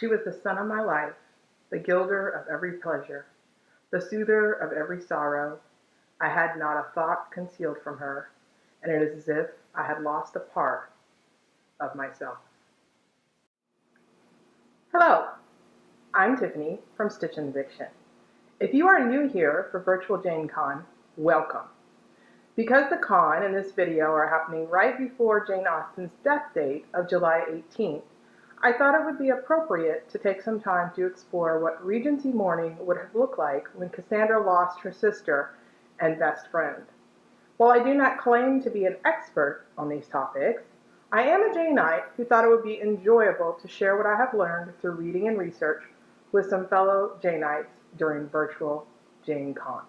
She was the sun of my life, the gilder of every pleasure, the soother of every sorrow. I had not a thought concealed from her, and it is as if I had lost a part of myself. Hello, I'm Tiffany from Stitchin Addiction. If you are new here for Virtual Jane Con, welcome. Because the con and this video are happening right before Jane Austen's death date of July 18th, I thought it would be appropriate to take some time to explore what Regency Mourning would have looked like when Cassandra lost her sister and best friend. While I do not claim to be an expert on these topics, I am a Janeite who thought it would be enjoyable to share what I have learned through reading and research with some fellow Janeites during Virtual Jane Con.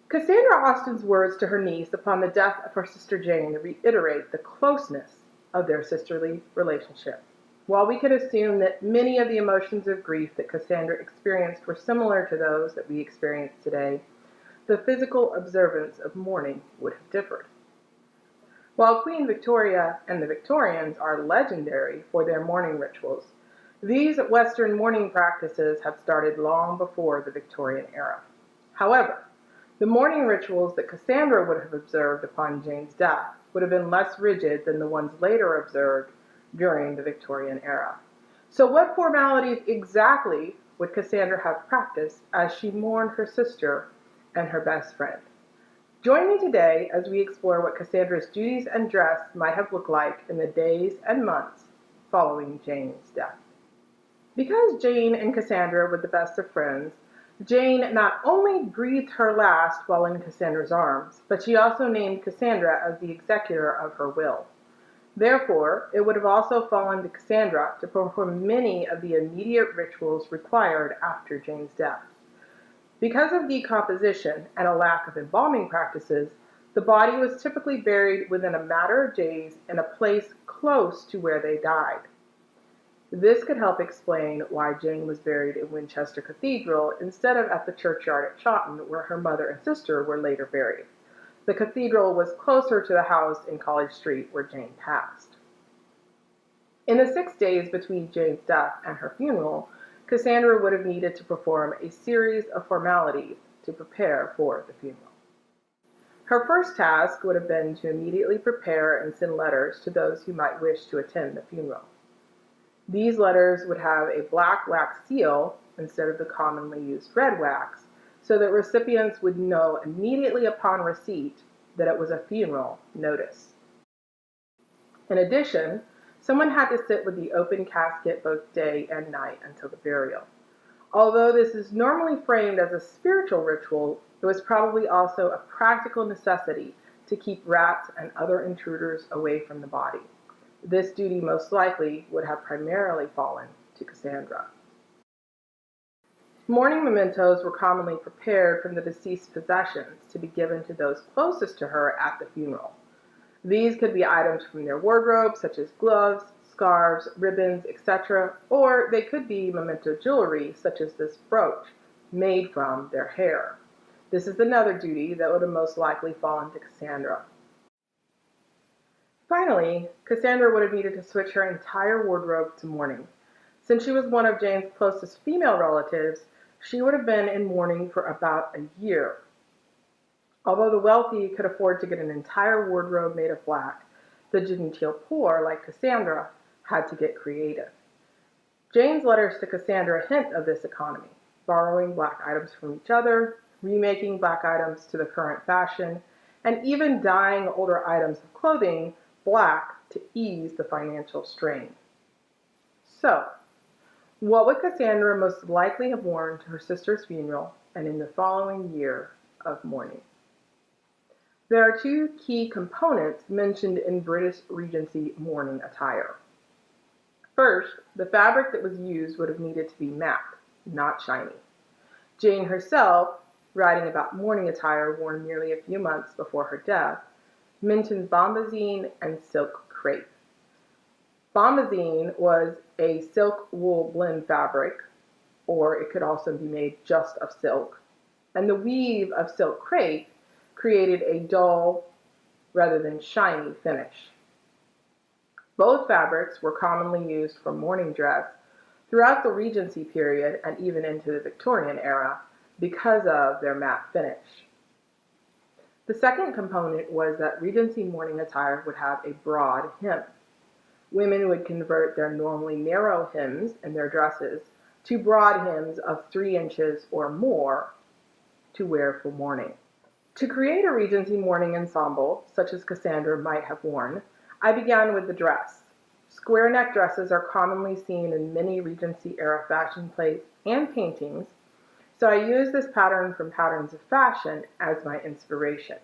Cassandra Austen's words to her niece upon the death of her sister Jane reiterate the closeness of their sisterly relationship. While we could assume that many of the emotions of grief that Cassandra experienced were similar to those that we experience today, the physical observance of mourning would have differed. While Queen Victoria and the Victorians are legendary for their mourning rituals, these Western mourning practices have started long before the Victorian era. However, the mourning rituals that Cassandra would have observed upon Jane's death would have been less rigid than the ones later observed during the Victorian era. So what formalities exactly would Cassandra have practiced as she mourned her sister and her best friend? Join me today as we explore what Cassandra's duties and dress might have looked like in the days and months following Jane's death. Because Jane and Cassandra were the best of friends, Jane not only breathed her last while in Cassandra's arms, but she also named Cassandra as the executor of her will. Therefore, it would have also fallen to Cassandra to perform many of the immediate rituals required after Jane's death. Because of decomposition and a lack of embalming practices, the body was typically buried within a matter of days in a place close to where they died. This could help explain why Jane was buried in Winchester Cathedral instead of at the churchyard at Chawton, where her mother and sister were later buried. The cathedral was closer to the house in College Street where Jane passed. In the 6 days between Jane's death and her funeral, Cassandra would have needed to perform a series of formalities to prepare for the funeral. Her first task would have been to immediately prepare and send letters to those who might wish to attend the funeral. These letters would have a black wax seal instead of the commonly used red wax, so that recipients would know immediately upon receipt that it was a funeral notice. In addition, someone had to sit with the open casket both day and night until the burial. Although this is normally framed as a spiritual ritual, it was probably also a practical necessity to keep rats and other intruders away from the body. This duty most likely would have primarily fallen to Cassandra. Mourning mementos were commonly prepared from the deceased's possessions to be given to those closest to her at the funeral. These could be items from their wardrobe, such as gloves, scarves, ribbons, etc., or they could be memento jewelry, such as this brooch, made from their hair. This is another duty that would have most likely fallen to Cassandra. Finally, Cassandra would have needed to switch her entire wardrobe to mourning. Since she was one of Jane's closest female relatives, she would have been in mourning for about a year. Although the wealthy could afford to get an entire wardrobe made of black, the genteel poor, like Cassandra, had to get creative. Jane's letters to Cassandra hint of this economy, borrowing black items from each other, remaking black items to the current fashion, and even dyeing older items of clothing black to ease the financial strain. So, what would Cassandra most likely have worn to her sister's funeral and in the following year of mourning? There are two key components mentioned in British Regency mourning attire. First, the fabric that was used would have needed to be matte, not shiny. Jane herself, writing about mourning attire worn merely a few months before her death, mentions bombazine and silk crepe. Bombazine was a silk-wool blend fabric, or it could also be made just of silk, and the weave of silk crepe created a dull rather than shiny finish. Both fabrics were commonly used for mourning dress throughout the Regency period and even into the Victorian era because of their matte finish. The second component was that Regency mourning attire would have a broad hem. Women would convert their normally narrow hems in their dresses to broad hems of 3 inches or more to wear for mourning. To create a Regency mourning ensemble, such as Cassandra might have worn, I began with the dress. Square neck dresses are commonly seen in many Regency era fashion plates and paintings, so I used this pattern from Patterns of Fashion as my inspiration.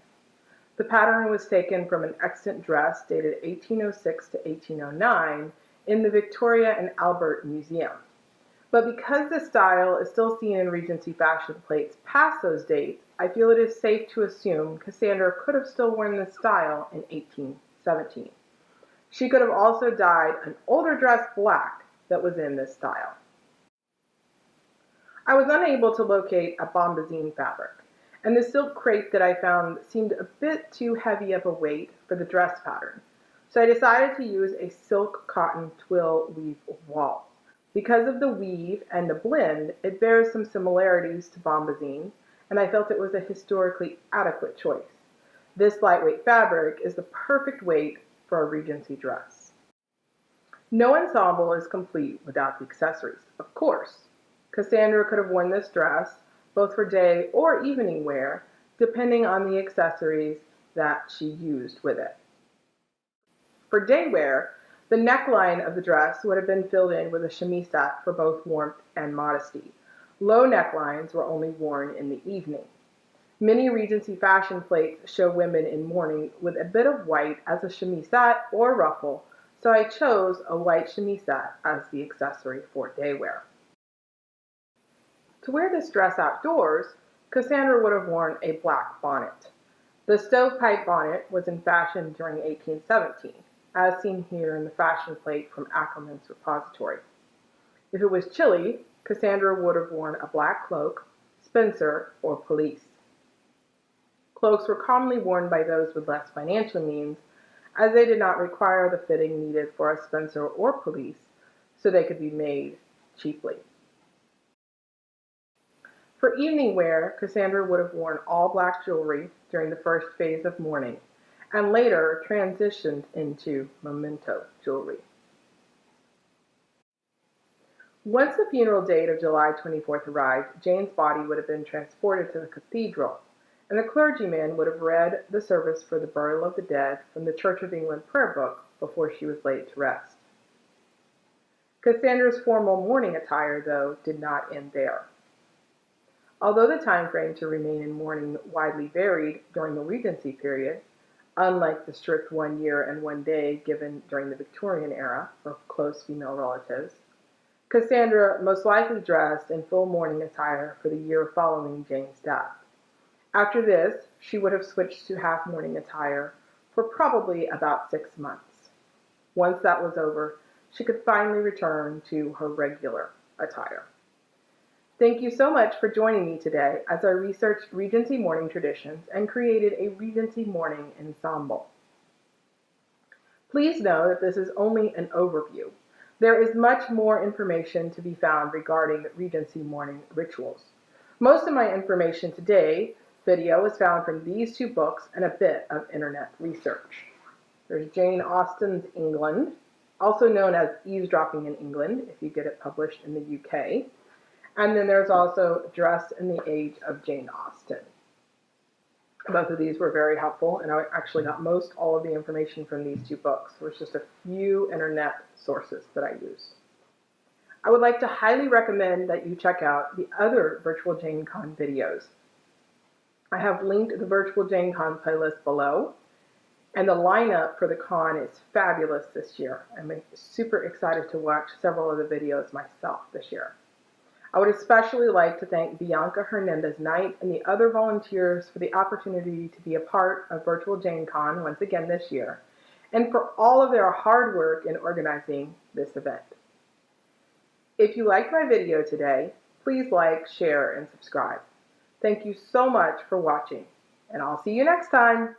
The pattern was taken from an extant dress dated 1806 to 1809 in the Victoria and Albert Museum. But because the style is still seen in Regency fashion plates past those dates, I feel it is safe to assume Cassandra could have still worn this style in 1817. She could have also dyed an older dress black that was in this style. I was unable to locate a bombazine fabric, and the silk crepe that I found seemed a bit too heavy of a weight for the dress pattern, so I decided to use a silk cotton twill weave voile. Because of the weave and the blend, it bears some similarities to bombazine, and I felt it was a historically adequate choice. This lightweight fabric is the perfect weight for a Regency dress. No ensemble is complete without the accessories, of course. Cassandra could have worn this dress both for day or evening wear, depending on the accessories that she used with it. For day wear, the neckline of the dress would have been filled in with a chemisette for both warmth and modesty. Low necklines were only worn in the evening. Many Regency fashion plates show women in mourning with a bit of white as a chemisette or ruffle, so I chose a white chemisette as the accessory for day wear. To wear this dress outdoors, Cassandra would have worn a black bonnet. The stovepipe bonnet was in fashion during 1817, as seen here in the fashion plate from Ackerman's repository. If it was chilly, Cassandra would have worn a black cloak, spencer, or pelisse. Cloaks were commonly worn by those with less financial means, as they did not require the fitting needed for a spencer or pelisse, so they could be made cheaply. For evening wear, Cassandra would have worn all black jewelry during the first phase of mourning, and later transitioned into memento jewelry. Once the funeral date of July 24th arrived, Jane's body would have been transported to the cathedral, and the clergyman would have read the service for the burial of the dead from the Church of England prayer book before she was laid to rest. Cassandra's formal mourning attire, though, did not end there. Although the time frame to remain in mourning widely varied during the Regency period, unlike the strict 1 year and 1 day given during the Victorian era for close female relatives, Cassandra most likely dressed in full mourning attire for the year following Jane's death. After this, she would have switched to half mourning attire for probably about 6 months. Once that was over, she could finally return to her regular attire. Thank you so much for joining me today as I researched Regency mourning traditions and created a Regency mourning ensemble. Please know that this is only an overview. There is much more information to be found regarding Regency mourning rituals. Most of my information today, video, is found from these 2 books and a bit of internet research. There's Jane Austen's England, also known as Eavesdropping in England, if you get it published in the UK. And then there's also Dressed in the Age of Jane Austen. Both of these were very helpful, and I actually got most all of the information from these 2 books. There was just a few internet sources that I used. I would like to highly recommend that you check out the other Virtual Jane Con videos. I have linked the Virtual Jane Con playlist below, and the lineup for the con is fabulous this year. I'm super excited to watch several of the videos myself this year. I would especially like to thank Bianca Hernandez-Knight and the other volunteers for the opportunity to be a part of Virtual Jane Con once again this year, and for all of their hard work in organizing this event. If you liked my video today, please like, share, and subscribe. Thank you so much for watching, and I'll see you next time.